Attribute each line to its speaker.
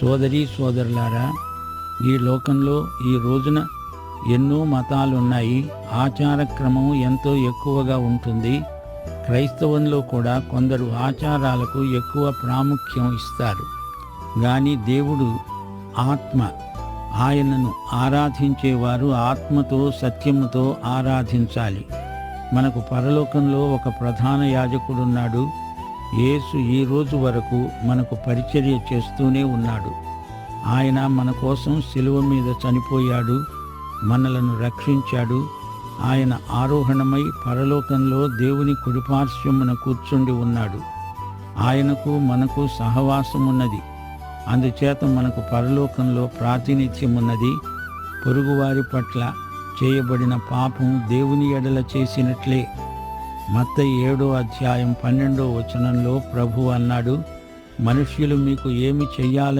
Speaker 1: సోదరీ సోదరులారా, ఈ లోకంలో ఈ రోజున ఎన్నో మతాలున్నాయి. ఆచార క్రమం ఎంతో ఎక్కువగా ఉంటుంది. క్రైస్తవంలో కూడా కొందరు ఆచారాలకు ఎక్కువ ప్రాముఖ్యం ఇస్తారు. కానీ దేవుడు ఆత్మ. ఆయనను ఆరాధించేవారు ఆత్మతో సత్యముతో ఆరాధించాలి. మనకు పరలోకంలో ఒక ప్రధాన యాజకుడున్నాడు. యేసు ఈ రోజు వరకు మనకు పరిచర్య చేస్తూనే ఉన్నాడు. ఆయన మన కోసం శిలువ మీద చనిపోయాడు, మనలను రక్షించాడు. ఆయన ఆరోహణమై పరలోకంలో దేవుని కుడిపార్శ్వమున కూర్చుండి ఉన్నాడు. ఆయనకు మనకు సహవాసమున్నది. అందుచేత మనకు పరలోకంలో ప్రాతినిధ్యమున్నది. పొరుగువారి పట్ల చేయబడిన పాపం దేవుని ఎడల చేసినట్లే. మత్తయి 7:12 ప్రభువు అన్నాడు, మనుష్యులు మీకు ఏమి చెయ్యాలని